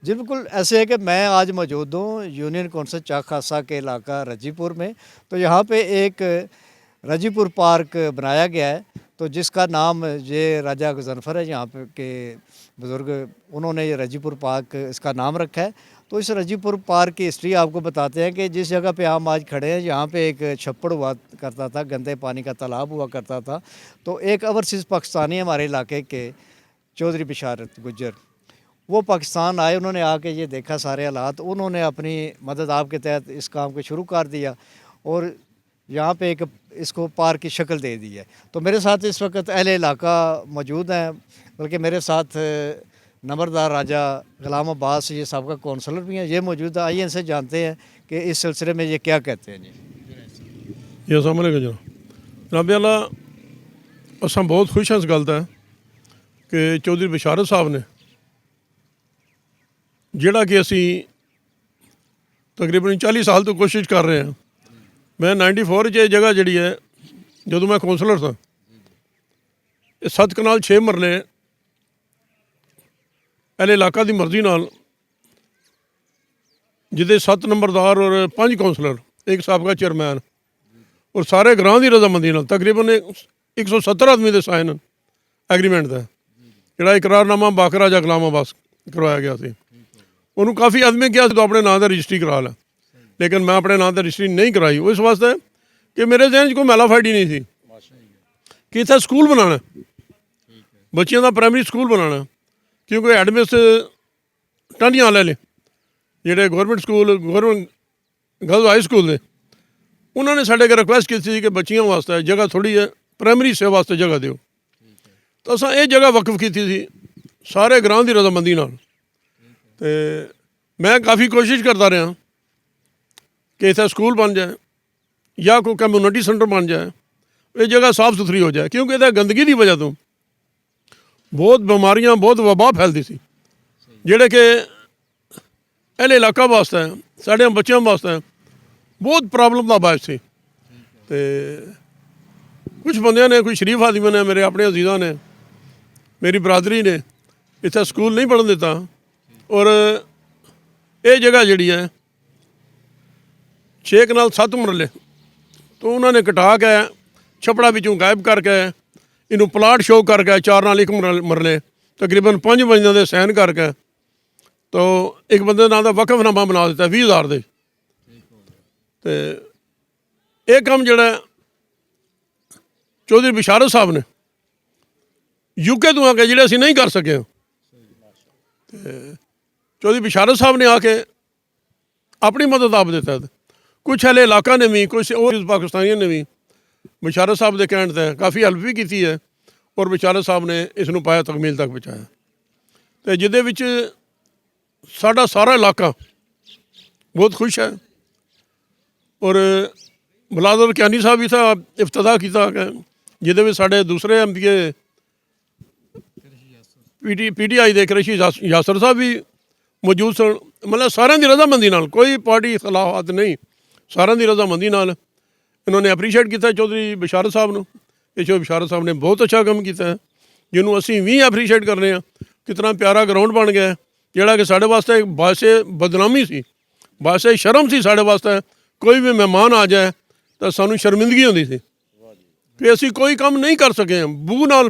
जी बिल्कुल ऐसे है कि मैं आज मौजूद हूँ यूनियन कौंसिल चाक खासा के इलाका रजीपुर में। तो यहाँ पे एक रजीपुर पार्क बनाया गया है, तो जिसका नाम ये राजा गजनफर है यहाँ पे के बुज़ुर्ग, उन्होंने ये रजीपुर पार्क इसका नाम रखा है। तो इस रजीपुर पार्क की हिस्ट्री आपको बताते हैं कि जिस जगह पे हम आज खड़े हैं, यहाँ पे एक छप्पड़ हुआ करता था, गंदे पानी का तालाब हुआ करता था। तो एक ओवरसीज़ पाकिस्तानी हमारे इलाके के चौधरी बिशारत गुज्जर, वो पाकिस्तान आए, उन्होंने आके ये देखा सारे हालात, उन्होंने अपनी मदद आपके तहत इस काम को शुरू कर दिया और यहाँ पे एक इसको पार्क की शक्ल दे दी है। तो मेरे साथ इस वक्त अहले इलाका मौजूद हैं, बल्कि मेरे साथ नंबरदार राजा गुलाम अब्बास, ये सबका कौंसलर भी हैं, ये मौजूद है। आइए इनसे जानते हैं कि इस सिलसिले में ये क्या कहते हैं। जी अस्सलाम वालेकुम जनाब अल्लाह, असां बहुत खुश हैं इस गल दा कि चौधरी बिशारत साहब ने ਜਿਹੜਾ कि असी तकरीबन 40 साल तो कोशिश कर रहे हैं। मैं 94 'ਚ ਇਹ ਜਗ੍ਹਾ ਜਿਹੜੀ ਹੈ, ਜਦੋਂ मैं कौंसलर था, 7 ਕਨਾਲ 6 ਮਰਲੇ ਅਹਿਲੇ ਇਲਾਕਾ ਦੀ ਮਰਜ਼ੀ ਨਾਲ, ਜਿਹਦੇ 7 ਨੰਬਰਦਾਰ और 5 ਕੌਂਸਲਰ, एक ਸਾਬਕਾ ਚੇਅਰਮੈਨ और सारे ग्रां की रजामंदी ਨਾਲ तकरीबन 170 आदमी ਦੇ ਸਾਈਨ ਐਗਰੀਮੈਂਟ ਦਾ, ਜਿਹੜਾ ਇਕਰਾਰਨਾਮਾ ਬਾਕਰ ਰਾਜਾ ਗੁਲਾਮ ਅब्बास ਕਰਵਾਇਆ ਗਿਆ ਸੀ। ਉਹਨੂੰ ਕਾਫੀ ਆਦਮੀ ਕਿਹਾ ਸੀ ਤੂੰ ਆਪਣੇ ਨਾਂ ਦਾ ਰਜਿਸਟਰੀ ਕਰਾ ਲੈ, ਲੇਕਿਨ ਮੈਂ ਆਪਣੇ ਨਾਂ ਦਾ ਰਜਿਸਟਰੀ ਨਹੀਂ ਕਰਾਈ। ਉਹ ਇਸ ਵਾਸਤੇ ਕਿ ਮੇਰੇ ਜ਼ਿਹਨ 'ਚ ਕੋਈ ਮੈਲਾਫਾਈਡ ਹੀ ਨਹੀਂ ਸੀ ਕਿ ਇੱਥੇ ਸਕੂਲ ਬਣਾਉਣਾ, ਬੱਚਿਆਂ ਦਾ ਪ੍ਰਾਇਮਰੀ ਸਕੂਲ ਬਣਾਉਣਾ, ਕਿਉਂਕਿ ਐਡਮਿਸ ਟਾਂਡੀਆਂ ਵਾਲੇ ਨੇ ਜਿਹੜੇ government school, government girls high school ਦੇ, ਉਹਨਾਂ ਨੇ ਸਾਡੇ ਕੋਲ ਰਿਕੁਐਸਟ ਕੀਤੀ ਸੀ ਕਿ ਬੱਚਿਆਂ ਵਾਸਤੇ ਜਗ੍ਹਾ ਥੋੜ੍ਹੀ ਹੈ, ਪ੍ਰਾਇਮਰੀ ਸੇਵਾ ਵਾਸਤੇ ਜਗ੍ਹਾ ਦਿਓ। ਤਾਂ ਅਸਾਂ ਇਹ ਜਗ੍ਹਾ ਵਕਫ ਕੀਤੀ ਸੀ ਸਾਰੇ ਗ੍ਰਾਂ ਦੀ ਰਜ਼ਾਮੰਦੀ ਨਾਲ। तो मैं काफ़ी कोशिश करता रहा कि इतना स्कूल बन जाए या कोई कम्यूनिटी सेंटर बन जाए, ये जगह साफ़ सुथरी हो जाए, क्योंकि इतना गंदगी की वजह तो बहुत बीमारियां, बहुत वबा फैलती सी, जेड़े कि अहले इलाका वास्ते, साढ़े बच्चों वास्ते बहुत प्रॉब्लम का बायस सी। तो कुछ बंदियां ने, कोई शरीफ आदमी ने, मेरे अपने अजीज़ा ने, मेरी बरादरी ने इतना स्कूल नहीं पढ़न दिता। और ये जगह जी है 6 कनाल 7 मरले तो उन्होंने कटा के छपड़ा बिचों गायब करके इनू प्लाट शो करके 4 नाल 1 मरले तकरीबन 5 बंदों के साइन करके तो एक बंदे नाम का वकफनामा बना दिता 20,000 दे। तो ये काम जोड़ा चौधरी बिशारत साहब ने यूके तो आके जोड़े असीं नहीं कर सके। चौधरी बिशारत साहब ने आके अपनी मदद आप देता है, कुछ अहले इलाका ने भी, कुछ और पाकिस्तानियों ने भी बिशारत साहब के कहने पर काफ़ी हेल्प भी की है और बिशारत साहब ने इसनूं पाया तकमील तक पहुँचाया। तो जिहदे विच साडा सारा इलाका बहुत खुश है। और मुलाज़म कियानी साहब भी था इफ्तिताह किया, जिहदे विच साडे दूसरे MPA PTI दे कृषि यासर साहब भी मौजूद सन। मतलब सारे की रजामंदी नाल, कोई पार्टी खिलाफत नहीं, सारे की रजामंदी नाल इन्होंने अप्रीशिएट किया चौधरी बिशारत साहब नूं। चौधरी बिशारत साहब ने बहुत अच्छा काम किया है, जिन्होंने असीं भी अप्रीशिएट करने। कितना प्यारा ग्राउंड बन गया जिहड़ा कि साढ़े वास्ते बासे बदनामी सी, बासे शर्म सी साढ़े वास्ते। कोई भी मेहमान आ जाए तो सानूं शर्मिंदगी होंदी सी कि असीं कोई काम नहीं कर सके। बू नाल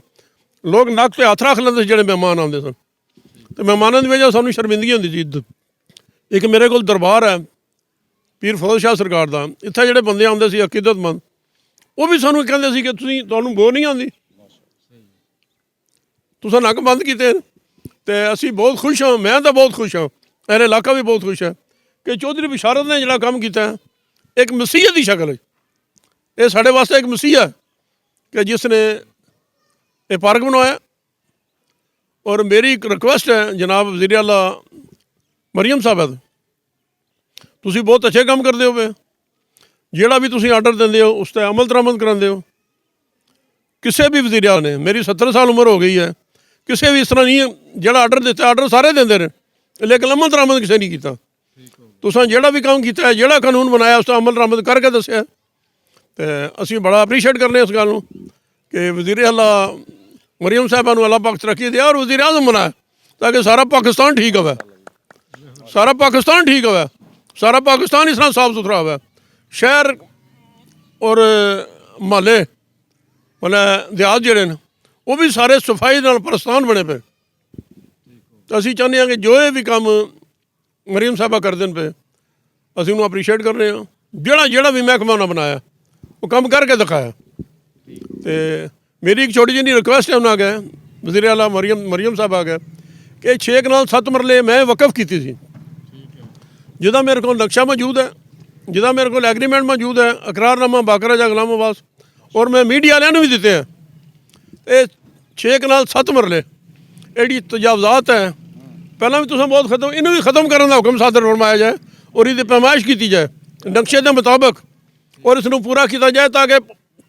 लोग नक ते हथ रख लेंदे जिहड़े मेहमान आउंदे सन, तो मेहमानों की वजह सानूं शर्मिंदगी होंदी सी। एक मेरे को दरबार है पीर फजल शाह सरकार का, इत्थे जिहड़े बंदे आउंदे सी अकीदतमंद, वो भी सानूं कहंदे सी कि तुहानूं बो नहीं आउंदी, तुसां नक बंद कीते। तो असीं बहुत खुश हाँ, मैं तो बहुत खुश हाँ, अहले इलाका भी बहुत खुश है कि चौधरी बिशारत ने जिहड़ा काम कीता एक मसीहत की शक्ल है। ये साढ़े वास्ते एक मसीह है कि जिसने ये पार्क बनवाया। और मेरी एक रिक्वेस्ट है जनाब वज़ीर आला मरियम साहब, तुसीं बहुत अच्छे काम करते हो पे, जिहड़ा भी तुसीं आर्डर देंदे हो उस पर अमल दरामद करांदे हो। किसी भी वज़ीर आला ने, मेरी 70 साल उम्र हो गई है, किसी भी इस तरह नहीं जिहड़ा आर्डर दिता, आर्डर सारे देंदे ने, लेकिन अमल दरामद किसी नहीं किया। तुसां जिहड़ा भी काम किया है, जिहड़ा कानून बनाया उस पर अमल दरामद करके दस्सिया। तो असीं बड़ा अप्रीशिएट करने इस गल नूं कि वज़ीर आला मरियम साहबा अल्लाह पाक तरक्की दे और वज़ीर आज़म बनाया ताकि सारा पाकिस्तान ठीक होवे। ਸਾਰਾ ਪਾਕਿਸਤਾਨ ਠੀਕ ਹੋਇਆ, ਸਾਰਾ ਪਾਕਿਸਤਾਨ ਇਸ ਤਰ੍ਹਾਂ ਸਾਫ ਸੁਥਰਾ ਹੋਇਆ। ਸ਼ਹਿਰ ਔਰ ਮਹੱਲੇ ਮਤਲਬ ਦਿਹਾਤ ਜਿਹੜੇ ਨੇ ਉਹ ਵੀ ਸਾਰੇ ਸਫਾਈ ਨਾਲ ਪ੍ਰਸਤਾਨ ਬਣੇ ਪਏ। ਤਾਂ ਅਸੀਂ ਚਾਹੁੰਦੇ ਹਾਂ ਕਿ ਜੋ ਇਹ ਵੀ ਕੰਮ ਮਰੀਮ ਸਾਹਿਬਾ ਕਰਦੇ ਨੇ ਪਏ, ਅਸੀਂ ਉਹਨੂੰ ਅਪਰੀਸ਼ੀਏਟ ਕਰ ਰਹੇ ਹਾਂ। ਜਿਹੜਾ ਵੀ ਮਹਿਕਮਾ ਉਹਨਾਂ ਬਣਾਇਆ ਉਹ ਕੰਮ ਕਰਕੇ ਦਿਖਾਇਆ। ਤੇ ਮੇਰੀ ਇੱਕ ਛੋਟੀ ਜਿਹੀ ਰਿਕੁਐਸਟ ਹੈ ਉਹਨਾਂ ਅੱਗੇ, ਵਜ਼ੀਰ ਆਲਾ ਮਰੀਮ ਸਾਹਿਬ ਆ ਗਏ ਕਿ 6 ਕਨਾਲ 7 ਮਰਲੇ ਮੈਂ ਵਕਫ ਕੀਤੀ ਸੀ, ਜਿਹਦਾ ਮੇਰੇ ਕੋਲ ਨਕਸ਼ਾ ਮੌਜੂਦ ਹੈ, ਜਿਹਦਾ ਮੇਰੇ ਕੋਲ ਐਗਰੀਮੈਂਟ ਮੌਜੂਦ ਹੈ, ਇਕਰਾਰਨਾਮਾ ਬਾਕਰ ਰਾਜਾ ਗੁਲਾਮ ਅਬਾਸ, ਔਰ ਮੈਂ ਮੀਡੀਆ ਵਾਲਿਆਂ ਨੂੰ ਵੀ ਦਿੱਤੇ ਹੈ। ਇਹ 6 ਕਨਾਲ 7 ਮਰਲੇ ਜਿਹੜੀ ਤਜਾਵਜ਼ਾਤ ਹੈ ਪਹਿਲਾਂ ਵੀ ਤੁਸੀਂ ਬਹੁਤ ਖਤਮ, ਇਹਨੂੰ ਵੀ ਖਤਮ ਕਰਨ ਦਾ ਹੁਕਮ ਸਾਦਰ ਫਰਮਾਇਆ ਜਾਏ ਔਰ ਇਹਦੀ ਪੈਮਾਇਸ਼ ਕੀਤੀ ਜਾਏ ਨਕਸ਼ੇ ਦੇ ਮੁਤਾਬਕ, ਔਰ ਇਸ ਨੂੰ ਪੂਰਾ ਕੀਤਾ ਜਾਏ ਤਾਂ ਕਿ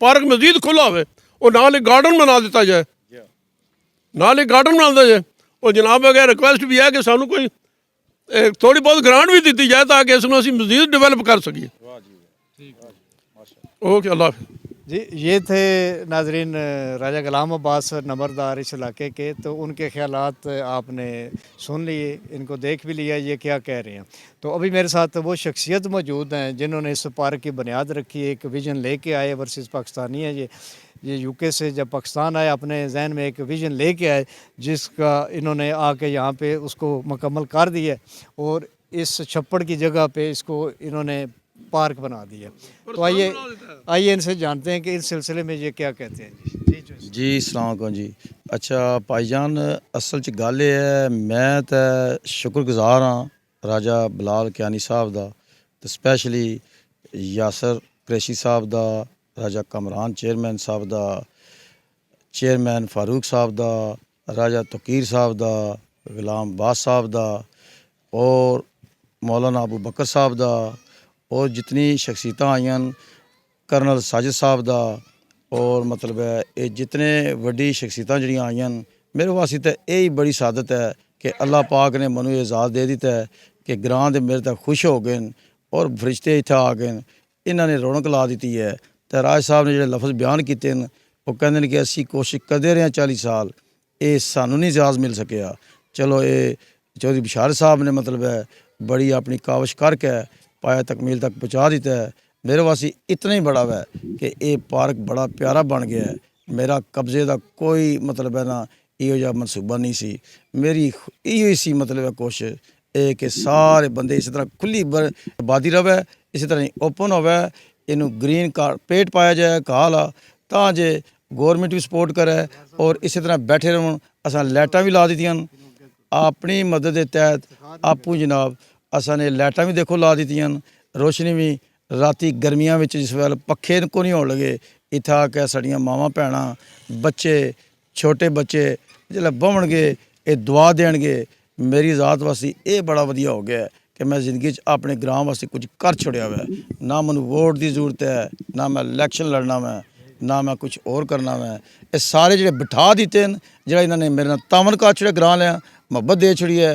ਪਾਰਕ ਮਜ਼ੀਦ ਖੁੱਲ੍ਹਾ ਹੋਵੇ। ਔਰ ਨਾਲ ਇੱਕ ਗਾਰਡਨ ਬਣਾ ਦਿੱਤਾ ਜਾਏ, ਨਾਲ ਇੱਕ ਗਾਰਡਨ ਬਣਾ ਦਿੱਤਾ ਜਾਏ। ਔਰ ਜਨਾਬ ਅਗੇ ਰਿਕੁਐਸਟ ਵੀ ਹੈ ਕਿ ਸਾਨੂੰ ਕੋਈ ਥੋੜੀ ਬਹੁਤ ਗ੍ਰਾਂਟ ਵੀ ਦਿੱਤੀ ਜਾਏ ਤਾਂ ਕਿ ਇਸ ਨੂੰ ਅਸੀਂ ਮਜ਼ੀਦ ਡਿਵੈਲਪ ਕਰ ਸਕੀਏ। ओके अल्लाह हाफ़िज़। जी, ये थे नाजरीन राजा गुलाम अब्बास नंबरदार इस इलाके के। तो उनके ख़यालात आपने सुन लिए, इनको देख भी लिया ये क्या कह रहे हैं। तो अभी मेरे साथ वो शख्सियत मौजूद हैं जिन्होंने इस पार्क की बुनियाद रखी, एक विज़न लेके आए। वर्सेस पाकिस्तानी है ये यूके से जब पाकिस्तान आए अपने जहन में एक विज़न लेके आए जिसका इन्होंने आके यहाँ पे उसको मुकम्मल कर दिया और इस छप्पड़ की जगह पे इसको इन्होंने पार्क बना दिया। तो आइए इनसे जानते हैं कि इस सिलसिले में ये क्या कहते हैं। जी अस्सलाम वालेकुम जी। अच्छा भाईजान, असल च गल ये है, मैं तो शुक्रगुजार हाँ राजा बिलाल कियानी साहब दा, तो स्पैशली यासर कुरैशी साहब दा, राजा कमरान चेयरमैन साहब दा, चेयरमैन फारूक साहब दा, राजा तकीर साहब दा, गुलाम अब्बास साहब दा, और मौलाना अबू बकर साहब दा, और जितनी शख्सियत आईयां, कर्नल साजिद साहब दा, और मतलब है ये जितने वड्डी शख्सियत जड़ियाँ आईयां, मेरे वास्ते तो यही बड़ी सादत है कि अल्लाह पाक ने मनु एजाज़ दे दिता है कि ग्रां दे मेरे तक खुश हो गए और फरिश्ते इत्थे आ गए, इन्होंने रौनक ला दी है। तो राज साहब ने जो लफ्ज़ बयान किए हैं वो कहते कि असी कोशिश करते रहे 40 साल, ये सानू नहीं एजाज़ मिल सकिया। चलो ये चौधरी बशारत साहब ने मतलब है बड़ी अपनी काविश करके पाया तकमील तक पहुँचा दिता है। मेरे वास्ते इतना ही बड़ा है कि ये पार्क बड़ा प्यारा बन गया है। मेरा कब्जे का कोई मतलब है ना इहो जिहा मनसूबा नहीं सी, मेरी इहो सी मतलब है कोशिश ये कि सारे बंदे इस तरह खुली आबादी रहे, इस तरह ही ओपन होवे, इनू ग्रीन कारपेट पाया जाए घाला तां जे गौरमेंट भी सपोर्ट करे और इस तरह बैठे रहन। असां लाइटां भी ला दित्तियां अपनी मदद के तहत, आपू जनाब असां ने लाइटां भी देखो ला दित्तियां, रोशनी भी राती गर्मियां विच जिस वेल पक्खे को नहीं होण लगे, इत्थे आके साड़ियां मावां भैणां बच्चे छोटे बच्चे जिसलै बवणगे ये दुआ देणगे। मेरी ज़ात वास्ते ये बड़ा वधिया हो गया है कि मैं ज़िंदगी अपने ग्रां वास्ते कुछ कर छड़िया हुआ है। ना मैनू वोट की जरूरत है, ना मैं इलैक्शन लड़ना मैं, ना मैं कुछ और करना मैं। ये सारे जो बिठा दिते हैं, जो इन्होंने मेरे नाल तामन कर छड़िया, ग्रां लिया मुहब्बत दे छड़ी है,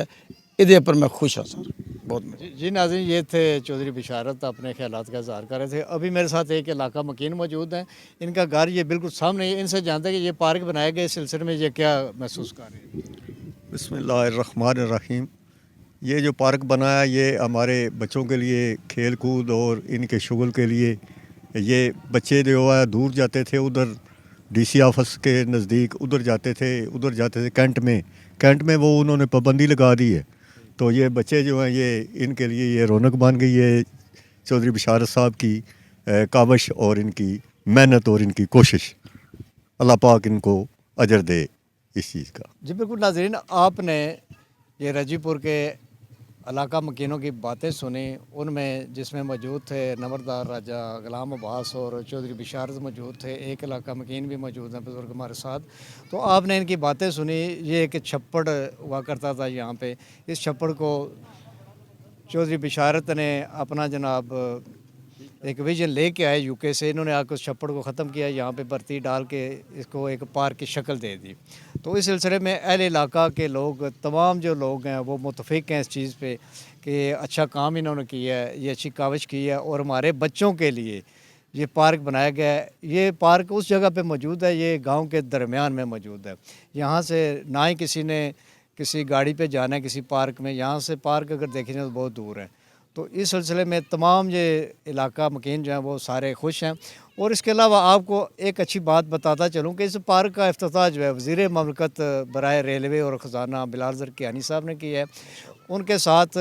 ये पर मैं खुश हाँ सर बहुत। जी नाज़रीन, ये थे चौधरी बिशारत अपने ख्यालात का इज़हार कर रहे थे। अभी मेरे साथ एक इलाका मकीन मौजूद है, इनका घर ये बिल्कुल सामने है। इनसे जानते हैं कि ये पार्क बनाए गए इस सिलसिले में ये क्या महसूस कर रहे हैं। बिस्मिल्लाहिर्रहमानिर्रहीम। ये जो पार्क बनाया ये हमारे बच्चों के लिए खेल कूद और इनके शुगल के लिए, ये बच्चे जो है दूर जाते थे उधर डीसी ऑफिस के नज़दीक उधर जाते थे कैंट में वो उन्होंने पाबंदी लगा दी है। तो ये बच्चे जो हैं ये इनके लिए ये रौनक बन गई है। चौधरी बिशारत साहब की काविश और इनकी मेहनत और इनकी कोशिश, अल्लाह पाक इनको अजर दे इस चीज़ का। जी बिल्कुल नाज़रीन, आपने ये रजीपुर के इलाका मकीनों की बातें सुनी, उनमें जिसमें मौजूद थे नंबरदार राजा गुलाम अब्बास और चौधरी बिशारत मौजूद थे, एक इलाका मकीन भी मौजूद हैं बुज़ुर्ग हमारे साथ। तो आपने इनकी बातें सुनी। ये एक छप्पड़ हुआ करता था यहाँ पे, इस छप्पड़ को चौधरी बिशारत ने अपना जनाब एक विजन लेके आए यूके से, इन्होंने आकर उस छप्पड़ को ख़त्म किया, यहाँ पे बर्ती डाल के इसको एक पार्क की शक्ल दे दी। तो इस सिलसिले में अहले इलाका के लोग, तमाम जो लोग हैं वो मुतफ़िक़ हैं इस चीज़ पे कि अच्छा काम इन्होंने किया है, ये अच्छी काविश की है और हमारे बच्चों के लिए ये पार्क बनाया गया है। ये पार्क उस जगह पे मौजूद है, ये गांव के दरमियान में मौजूद है। यहाँ से ना ही किसी ने किसी गाड़ी पे जाना है किसी पार्क में, यहाँ से पार्क अगर देखें तो बहुत दूर है। तो इस सिलसिले में तमाम ये इलाका मकीन जो है वो सारे खुश हैं। और इसके अलावा आपको एक अच्छी बात बताता चलूँ कि इस पार्क का इफ्तिताह जो है वज़ीर ममलकत बराए रेलवे और ख़जाना बिलाल ज़रकियानी साहब ने किया है। उनके साथ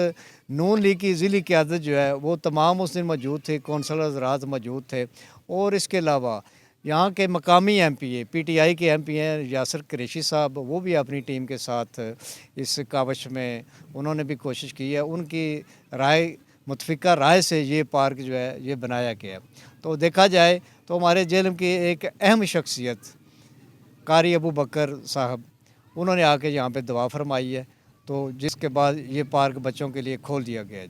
नून लीग की ज़िली क़यादत जो है वो तमाम उस दिन मौजूद थे, कौंसलर हज़रात मौजूद थे। और इसके अलावा यहाँ के मकामी एमपी पीटीआई के एमपी हैं यासर कुरैशी साहब, वो भी अपनी टीम के साथ इस कावश में उन्होंने भी कोशिश की है। उनकी राय मुतफ़िका राय से ये पार्क जो है ये बनाया गया है। तो देखा जाए तो हमारे जेहलम की एक अहम शख्सियत कारी अबू बकर साहब, उन्होंने आके यहाँ पे दुआ फरमाई है, तो जिसके बाद ये पार्क बच्चों के लिए खोल दिया गया है।